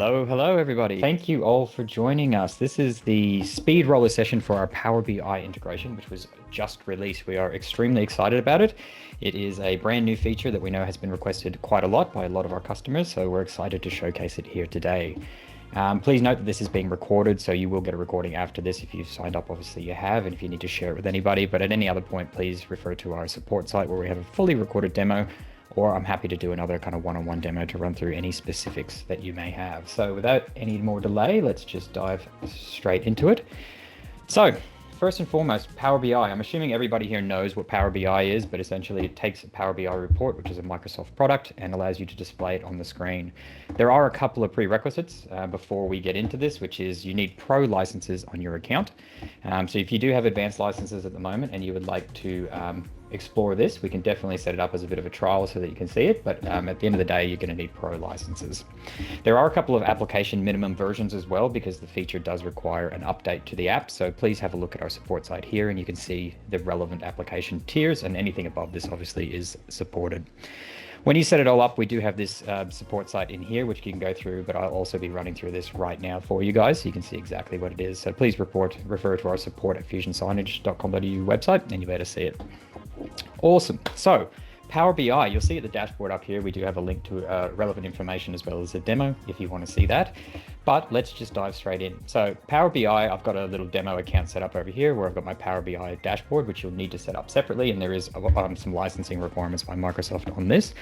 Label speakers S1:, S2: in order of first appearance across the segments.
S1: Hello, everybody. Thank you all for joining us. This is the speed roller session for our Power BI integration, which was just released. We are extremely excited about it. It is a brand new feature that we know has been requested quite a lot by a lot of our customers, so we're excited to showcase it here today. Please note that this is being recorded, so you will get a recording after this. If you've signed up, obviously you have, and if you need to share it with anybody, but at any other point, please refer to our support site where we have a fully recorded demo, or I'm happy to do another kind of one-on-one demo to run through any specifics that you may have. So without any more delay, let's just dive straight into it. So first and foremost, Power BI. I'm assuming everybody here knows what Power BI is, but essentially it takes a Power BI report, which is a Microsoft product, and allows you to display it on the screen. There are a couple of prerequisites before we get into this, which is you need pro licenses on your account. So if you do have advanced licenses at the moment and you would like to explore this, we can definitely set it up as a bit of a trial so that you can see it, but at the end of the day, you're going to need pro licenses. There are a couple of application minimum versions as well, because the feature does require an update to the app, so please have a look at our support site here and you can see the relevant application tiers, and anything above this obviously is supported. When you set it all up, we do have this support site in here, which you can go through, but I'll also be running through this right now for you guys so you can see exactly what it is. So please refer to our support at fusionsignage.com.au website and you'll be able to see it. Awesome. So Power BI, you'll see at the dashboard up here, we do have a link to relevant information as well as a demo if you want to see that. But let's just dive straight in. So Power BI, I've got a little demo account set up over here where I've got my Power BI dashboard, which you'll need to set up separately. And there is some licensing requirements by Microsoft on this.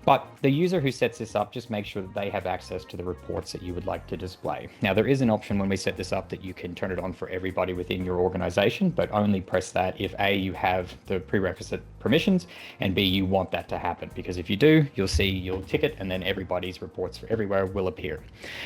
S1: But the user who sets this up, just make sure that they have access to the reports that you would like to display. Now, there is an option when we set this up that you can turn it on for everybody within your organization, but only press that if A, you have the prerequisite permissions, and B, you want that to happen. Because if you do, you'll tick it, and then everybody's reports for everywhere will appear.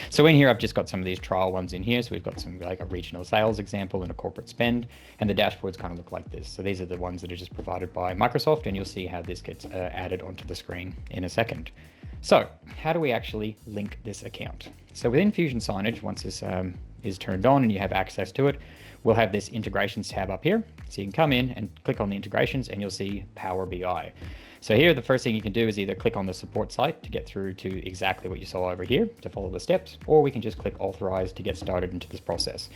S1: So in here, I've just got some of these trial ones in here. So we've got some like a regional sales example and a corporate spend, and the dashboards kind of look like this. So these are the ones that are just provided by Microsoft, and you'll see how this gets added onto the screen in a second. So how do we actually link this account? So within Fusion Signage, once this is turned on and you have access to it, we'll have this integrations tab up here. So you can come in and click on the integrations and you'll see Power BI. So here, the first thing you can do is either click on the support site to get through to exactly what you saw over here to follow the steps, or we can just click authorize to get started into this process.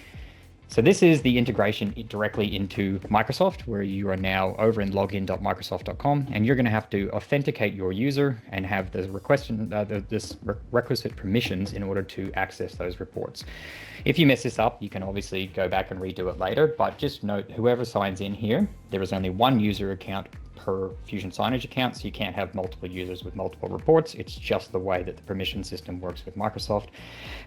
S1: So this is the integration directly into Microsoft, where you are now over in login.microsoft.com, and you're going to have to authenticate your user and have the requisite permissions in order to access those reports. If you mess this up, you can obviously go back and redo it later, but just note, whoever signs in here, there is only one user account per Fusion Signage account, so you can't have multiple users with multiple reports. It's just the way that the permission system works with Microsoft.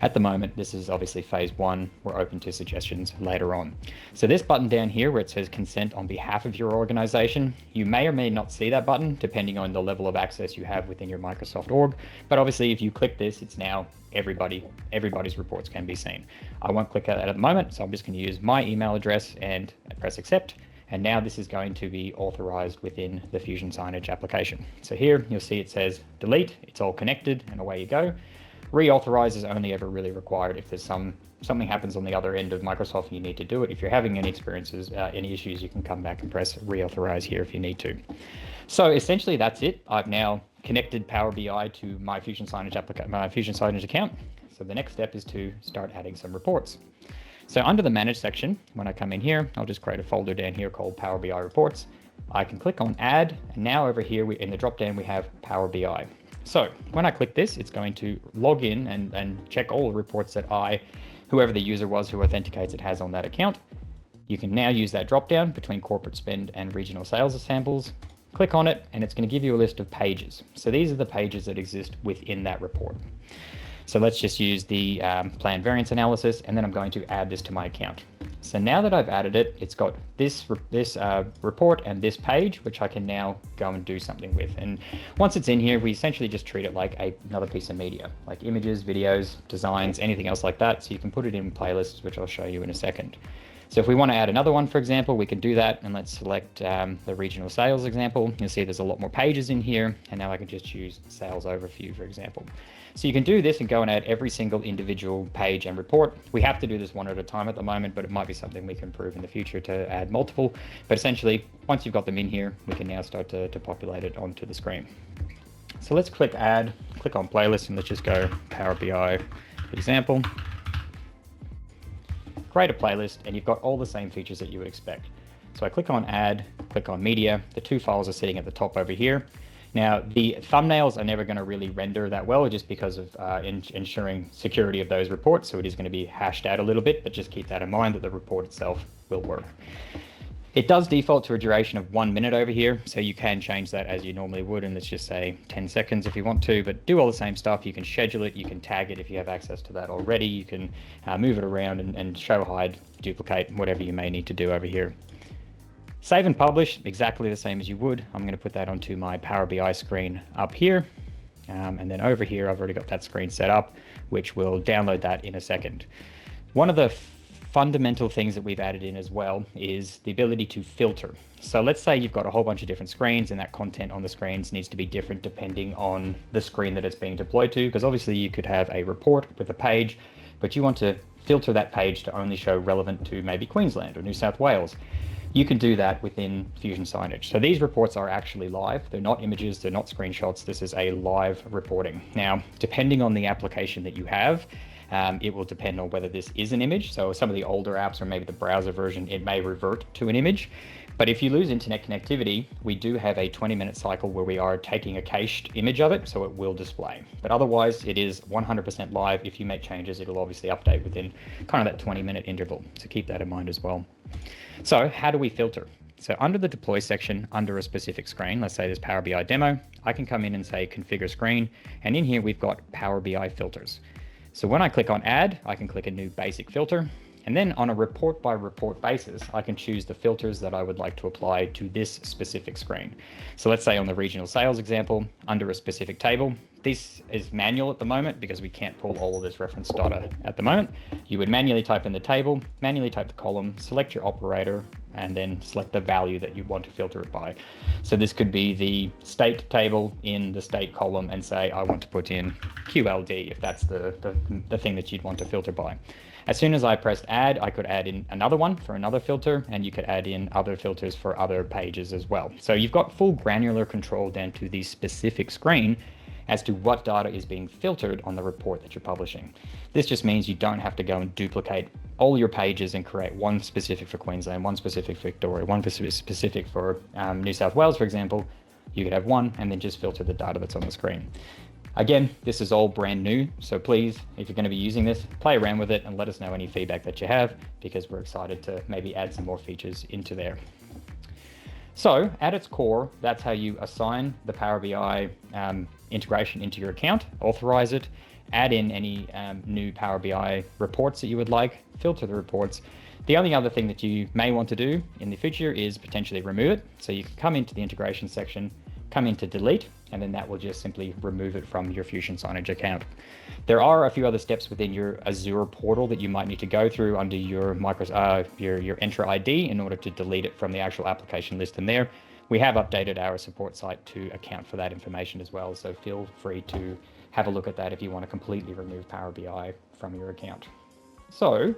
S1: At the moment, this is obviously phase one. We're open to suggestions later on. So this button down here where it says consent on behalf of your organization, you may or may not see that button depending on the level of access you have within your Microsoft org. But obviously if you click this, it's now everybody's reports can be seen. I won't click that at the moment, so I'm just going to use my email address and press accept. And now this is going to be authorized within the Fusion Signage application. So here you'll see it says delete, it's all connected, and away you go. Reauthorize is only ever really required if there's something happens on the other end of Microsoft and you need to do it. If you're having any experiences, any issues, you can come back and press reauthorize here if you need to. So essentially that's it. I've now connected Power BI to my Fusion Signage account. So the next step is to start adding some reports. So under the Manage section, when I come in here, I'll just create a folder down here called Power BI Reports. I can click on Add, and now over here in the drop-down we have Power BI. So when I click this, it's going to log in and check all the reports that whoever the user was who authenticates it has on that account. You can now use that drop-down between corporate spend and regional sales samples. Click on it, and it's going to give you a list of pages. So these are the pages that exist within that report. So let's just use the plan variance analysis, and then I'm going to add this to my account. So now that I've added it, it's got this report and this page, which I can now go and do something with. And once it's in here, we essentially just treat it like another piece of media, like images, videos, designs, anything else like that. So you can put it in playlists, which I'll show you in a second. So if we want to add another one, for example, we can do that, and let's select the regional sales example. You'll see there's a lot more pages in here, and now I can just choose sales overview, for example. So you can do this and go and add every single individual page and report. We have to do this one at a time at the moment, but it might be something we can improve in the future to add multiple. But essentially, once you've got them in here, we can now start to populate it onto the screen. So let's click add, click on playlist, and let's just go Power BI example, create a playlist, and you've got all the same features that you would expect. So I click on add, click on media. The two files are sitting at the top over here. Now, the thumbnails are never going to really render that well just because of ensuring security of those reports. So it is going to be hashed out a little bit, but just keep that in mind that the report itself will work. It does default to a duration of 1 minute over here, so you can change that as you normally would, and let's just say 10 seconds if you want to, but do all the same stuff. You can schedule it, you can tag it if you have access to that already, you can move it around and show, hide, duplicate, whatever you may need to do over here. Save and publish, exactly the same as you would. I'm going to put that onto my Power BI screen up here, and then over here I've already got that screen set up, which will download that in a second. One of the fundamental things that we've added in as well is the ability to filter. So let's say you've got a whole bunch of different screens and that content on the screens needs to be different depending on the screen that it's being deployed to, because obviously you could have a report with a page, but you want to filter that page to only show relevant to maybe Queensland or New South Wales. You can do that within Fusion Signage. So these reports are actually live. They're not images, they're not screenshots. This is a live reporting. Now, depending on the application that you have, it will depend on whether this is an image. So some of the older apps or maybe the browser version, it may revert to an image. But if you lose internet connectivity, we do have a 20-minute cycle where we are taking a cached image of it, so it will display. But otherwise, it is 100% live. If you make changes, it'll obviously update within kind of that 20-minute interval. So keep that in mind as well. So how do we filter? So under the deploy section, under a specific screen, let's say this Power BI demo, I can come in and say configure screen. And in here, we've got Power BI filters. So when I click on add, I can click a new basic filter. And then on a report by report basis, I can choose the filters that I would like to apply to this specific screen. So let's say on the regional sales example, under a specific table, this is manual at the moment because we can't pull all of this reference data at the moment. You would manually type in the table, manually type the column, select your operator, and then select the value that you want to filter it by. So this could be the state table in the state column and say, I want to put in QLD if that's the thing that you'd want to filter by. As soon as I pressed add, I could add in another one for another filter, and you could add in other filters for other pages as well. So you've got full granular control down to the specific screen as to what data is being filtered on the report that you're publishing. This just means you don't have to go and duplicate all your pages and create one specific for Queensland, one specific for Victoria, one specific for New South Wales, for example. You could have one and then just filter the data that's on the screen. Again, this is all brand new, so please, if you're going to be using this, play around with it and let us know any feedback that you have, because we're excited to maybe add some more features into there. So at its core, that's how you assign the Power BI integration into your account, authorize it, add in any new Power BI reports that you would like, filter the reports. The only other thing that you may want to do in the future is potentially remove it. So you can come into the integration section, come into delete, and then that will just simply remove it from your Fusion Signage account. There are a few other steps within your Azure portal that you might need to go through under your your Entra ID in order to delete it from the actual application list in there. We have updated our support site to account for that information as well, so feel free to have a look at that if you want to completely remove Power BI from your account. So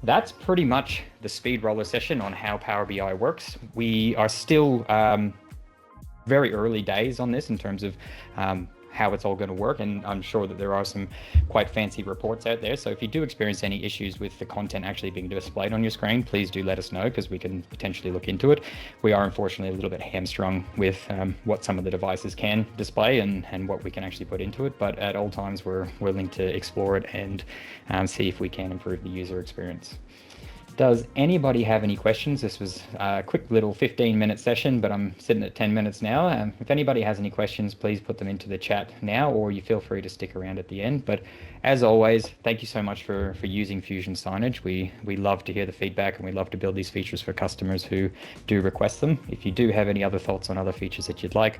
S1: that's pretty much the speed roller session on how Power BI works. We are still very early days on this in terms of how it's all going to work, and I'm sure that there are some quite fancy reports out there. So if you do experience any issues with the content actually being displayed on your screen, please do let us know, because we can potentially look into it. We are unfortunately a little bit hamstrung with what some of the devices can display and what we can actually put into it, but at all times we're willing to explore it and see if we can improve the user experience. Does anybody have any questions? This was a quick little 15-minute session, but I'm sitting at 10 minutes now. If anybody has any questions, please put them into the chat now, or you feel free to stick around at the end. But as always, thank you so much for using Fusion Signage. We love to hear the feedback, and we love to build these features for customers who do request them. If you do have any other thoughts on other features that you'd like,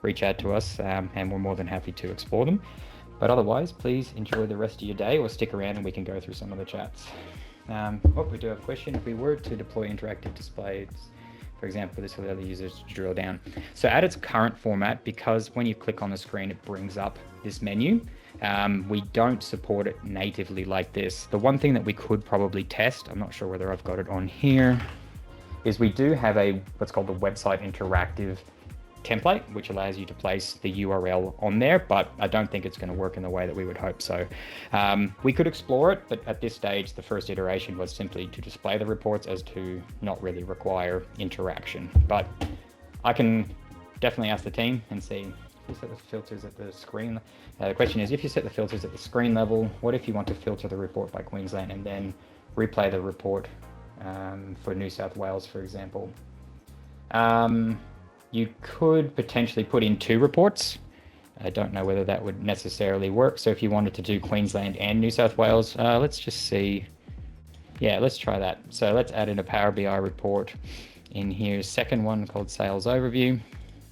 S1: reach out to us, and we're more than happy to explore them. But otherwise, please enjoy the rest of your day, or stick around and we can go through some of the chats. We do have a question. If we were to deploy interactive displays, for example, this will allow the users to drill down. So at its current format, because when you click on the screen, it brings up this menu, we don't support it natively like this. The one thing that we could probably test, I'm not sure whether I've got it on here, is we do have what's called the website interactive template, which allows you to place the URL on there, but I don't think it's going to work in the way that we would hope. So we could explore it, but at this stage, the first iteration was simply to display the reports as to not really require interaction. But I can definitely ask the team and see if you set the filters at the screen. The question is, if you set the filters at the screen level, what if you want to filter the report by Queensland and then replay the report for New South Wales, for example? You could potentially put in 2 reports. I don't know whether that would necessarily work. So if you wanted to do Queensland and New South Wales, let's just see. Yeah, let's try that. So let's add in a Power BI report in here, second one called Sales Overview.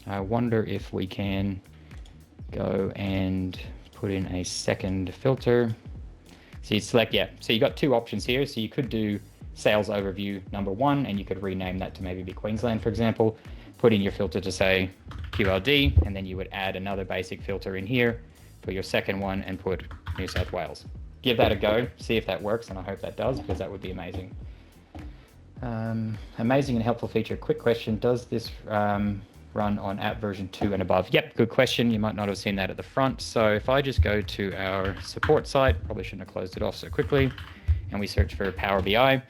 S1: I wonder if we can go and put in a second filter. So you select, so you got 2 options here. So you could do Sales Overview number 1, and you could rename that to maybe be Queensland, for example. Put in your filter to say QLD, and then you would add another basic filter in here for your second one and put New South Wales. Give that a go, see if that works, and I hope that does, because that would be amazing. Amazing and helpful feature. Quick question, does this run on app version 2 and above? Yep, good question. You might not have seen that at the front. So if I just go to our support site, probably shouldn't have closed it off so quickly, and we search for Power BI.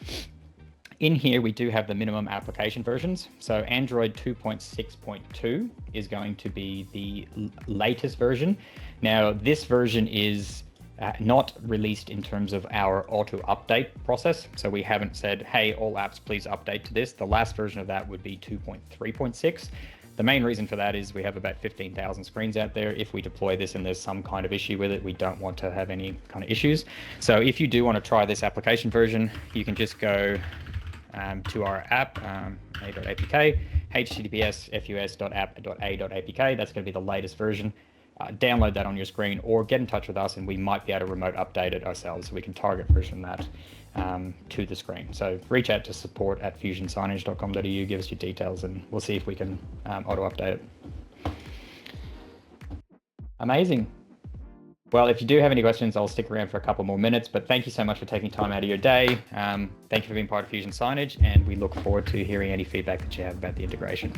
S1: In here, we do have the minimum application versions. So Android 2.6.2 is going to be the latest version. Now, this version is not released in terms of our auto update process. So we haven't said, hey, all apps, please update to this. The last version of that would be 2.3.6. The main reason for that is we have about 15,000 screens out there. If we deploy this and there's some kind of issue with it, we don't want to have any kind of issues. So if you do want to try this application version, you can just go to our app, a.apk, https://fus.app.a.apk. That's going to be the latest version. Download that on your screen or get in touch with us and we might be able to remote update it ourselves so we can target version that to the screen. So reach out to support@fusionsignage.com.au, give us your details and we'll see if we can auto update it. Amazing. Well, if you do have any questions, I'll stick around for a couple more minutes, but thank you so much for taking time out of your day. Thank you for being part of Fusion Signage, and we look forward to hearing any feedback that you have about the integration.